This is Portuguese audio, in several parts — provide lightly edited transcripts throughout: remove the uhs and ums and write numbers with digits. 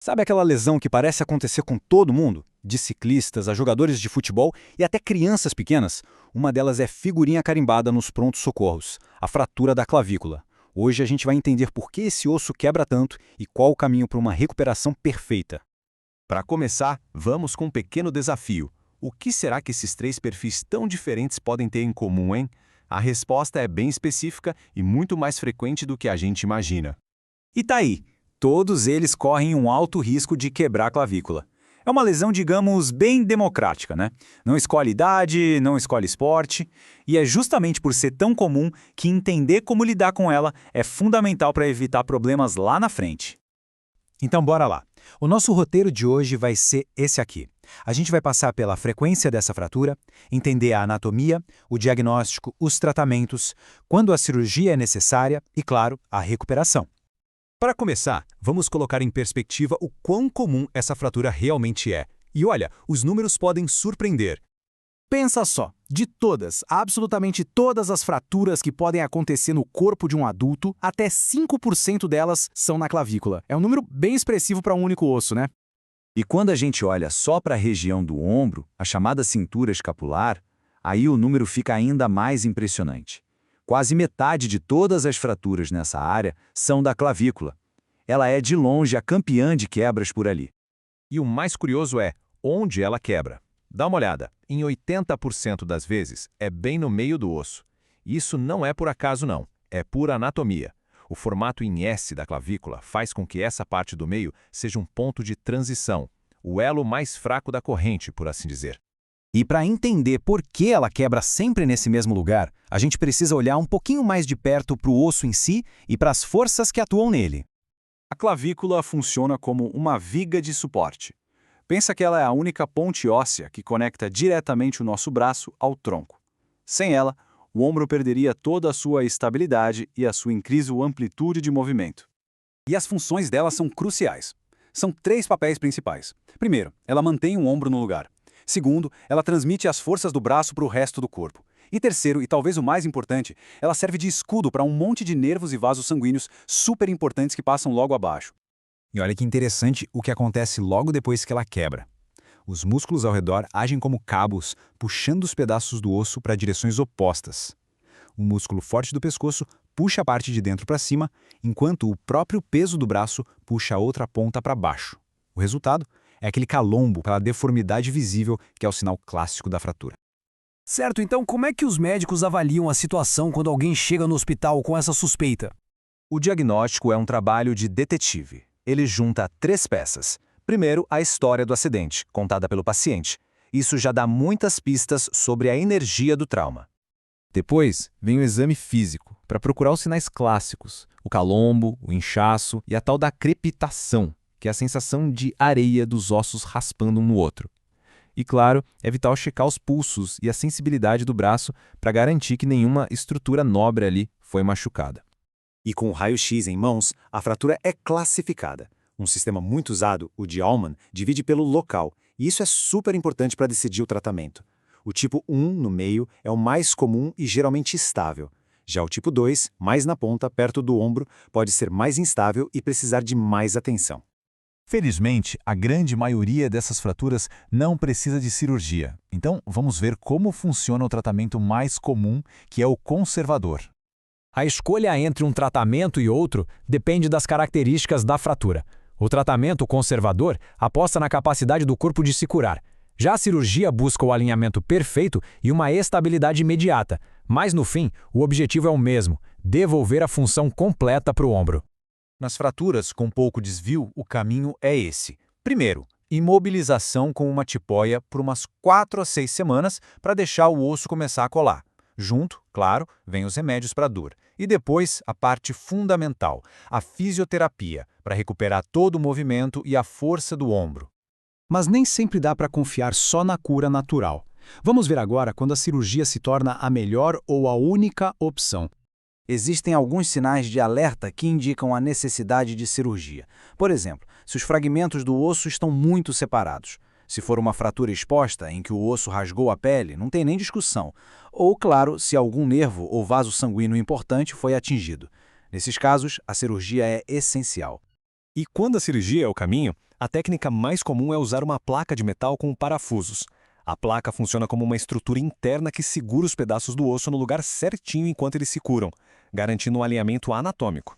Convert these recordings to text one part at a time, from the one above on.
Sabe aquela lesão que parece acontecer com todo mundo? De ciclistas a jogadores de futebol e até crianças pequenas? Uma delas é figurinha carimbada nos prontos-socorros, a fratura da clavícula. Hoje a gente vai entender por que esse osso quebra tanto e qual o caminho para uma recuperação perfeita. Para começar, vamos com um pequeno desafio. O que será que esses três perfis tão diferentes podem ter em comum, hein? A resposta é bem específica e muito mais frequente do que a gente imagina. E tá aí, todos eles correm um alto risco de quebrar a clavícula. É uma lesão, digamos, bem democrática, né? Não escolhe idade, não escolhe esporte, e é justamente por ser tão comum que entender como lidar com ela é fundamental para evitar problemas lá na frente. Então bora lá. O nosso roteiro de hoje vai ser esse aqui. A gente vai passar pela frequência dessa fratura, entender a anatomia, o diagnóstico, os tratamentos, quando a cirurgia é necessária e, claro, a recuperação. Para começar, vamos colocar em perspectiva o quão comum essa fratura realmente é. E olha, os números podem surpreender. Pensa só, de todas, absolutamente todas as fraturas que podem acontecer no corpo de um adulto, até 5% delas são na clavícula. É um número bem expressivo para um único osso, né? E quando a gente olha só para a região do ombro, a chamada cintura escapular, aí o número fica ainda mais impressionante. Quase metade de todas as fraturas nessa área são da clavícula. Ela é de longe a campeã de quebras por ali. E o mais curioso é onde ela quebra. Dá uma olhada, em 80% das vezes é bem no meio do osso. Isso não é por acaso não, é pura anatomia. O formato em S da clavícula faz com que essa parte do meio seja um ponto de transição, o elo mais fraco da corrente, por assim dizer. E para entender por que ela quebra sempre nesse mesmo lugar, a gente precisa olhar um pouquinho mais de perto para o osso em si e para as forças que atuam nele. A clavícula funciona como uma viga de suporte. Pensa que ela é a única ponte óssea que conecta diretamente o nosso braço ao tronco. Sem ela, o ombro perderia toda a sua estabilidade e a sua incrível amplitude de movimento. E as funções dela são cruciais. São três papéis principais. Primeiro, ela mantém o ombro no lugar. Segundo, ela transmite as forças do braço para o resto do corpo. E terceiro, e talvez o mais importante, ela serve de escudo para um monte de nervos e vasos sanguíneos super importantes que passam logo abaixo. E olha que interessante o que acontece logo depois que ela quebra. Os músculos ao redor agem como cabos, puxando os pedaços do osso para direções opostas. O músculo forte do pescoço puxa a parte de dentro para cima, enquanto o próprio peso do braço puxa a outra ponta para baixo. O resultado é aquele calombo, aquela deformidade visível que é o sinal clássico da fratura. Certo, então como é que os médicos avaliam a situação quando alguém chega no hospital com essa suspeita? O diagnóstico é um trabalho de detetive. Ele junta três peças. Primeiro, a história do acidente, contada pelo paciente. Isso já dá muitas pistas sobre a energia do trauma. Depois, vem o exame físico, para procurar os sinais clássicos, o calombo, o inchaço e a tal da crepitação, que é a sensação de areia dos ossos raspando um no outro. E claro, é vital checar os pulsos e a sensibilidade do braço para garantir que nenhuma estrutura nobre ali foi machucada. E com o raio-x em mãos, a fratura é classificada. Um sistema muito usado, o de Allman, divide pelo local, e isso é super importante para decidir o tratamento. O tipo 1, no meio, é o mais comum e geralmente estável. Já o tipo 2, mais na ponta, perto do ombro, pode ser mais instável e precisar de mais atenção. Felizmente, a grande maioria dessas fraturas não precisa de cirurgia. Então, vamos ver como funciona o tratamento mais comum, que é o conservador. A escolha entre um tratamento e outro depende das características da fratura. O tratamento conservador aposta na capacidade do corpo de se curar. Já a cirurgia busca o alinhamento perfeito e uma estabilidade imediata, mas no fim, o objetivo é o mesmo: devolver a função completa para o ombro. Nas fraturas com pouco desvio, o caminho é esse. Primeiro, imobilização com uma tipóia por umas 4 a 6 semanas para deixar o osso começar a colar. Junto, claro, vem os remédios para dor. E depois, a parte fundamental, a fisioterapia, para recuperar todo o movimento e a força do ombro. Mas nem sempre dá para confiar só na cura natural. Vamos ver agora quando a cirurgia se torna a melhor ou a única opção. Existem alguns sinais de alerta que indicam a necessidade de cirurgia. Por exemplo, se os fragmentos do osso estão muito separados. Se for uma fratura exposta, em que o osso rasgou a pele, não tem nem discussão. Ou, claro, se algum nervo ou vaso sanguíneo importante foi atingido. Nesses casos, a cirurgia é essencial. E quando a cirurgia é o caminho, A técnica mais comum é usar uma placa de metal com parafusos. A placa funciona como uma estrutura interna que segura os pedaços do osso no lugar certinho enquanto eles se curam, garantindo um alinhamento anatômico.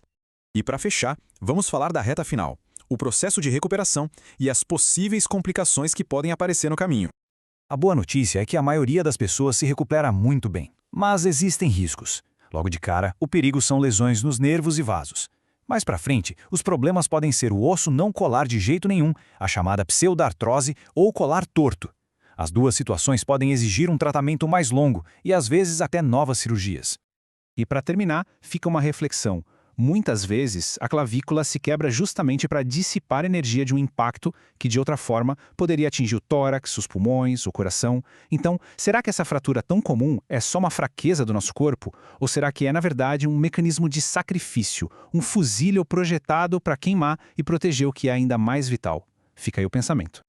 E para fechar, vamos falar da reta final, o processo de recuperação e as possíveis complicações que podem aparecer no caminho. A boa notícia é que a maioria das pessoas se recupera muito bem, mas existem riscos. Logo de cara, o perigo são lesões nos nervos e vasos. Mais para frente, os problemas podem ser o osso não colar de jeito nenhum, a chamada pseudartrose, ou colar torto. As duas situações podem exigir um tratamento mais longo e, às vezes, até novas cirurgias. E para terminar, fica uma reflexão. Muitas vezes, a clavícula se quebra justamente para dissipar energia de um impacto que, de outra forma, poderia atingir o tórax, os pulmões, o coração. Então, será que essa fratura tão comum é só uma fraqueza do nosso corpo? Ou será que é, na verdade, um mecanismo de sacrifício, um fuzível projetado para queimar e proteger o que é ainda mais vital? Fica aí o pensamento.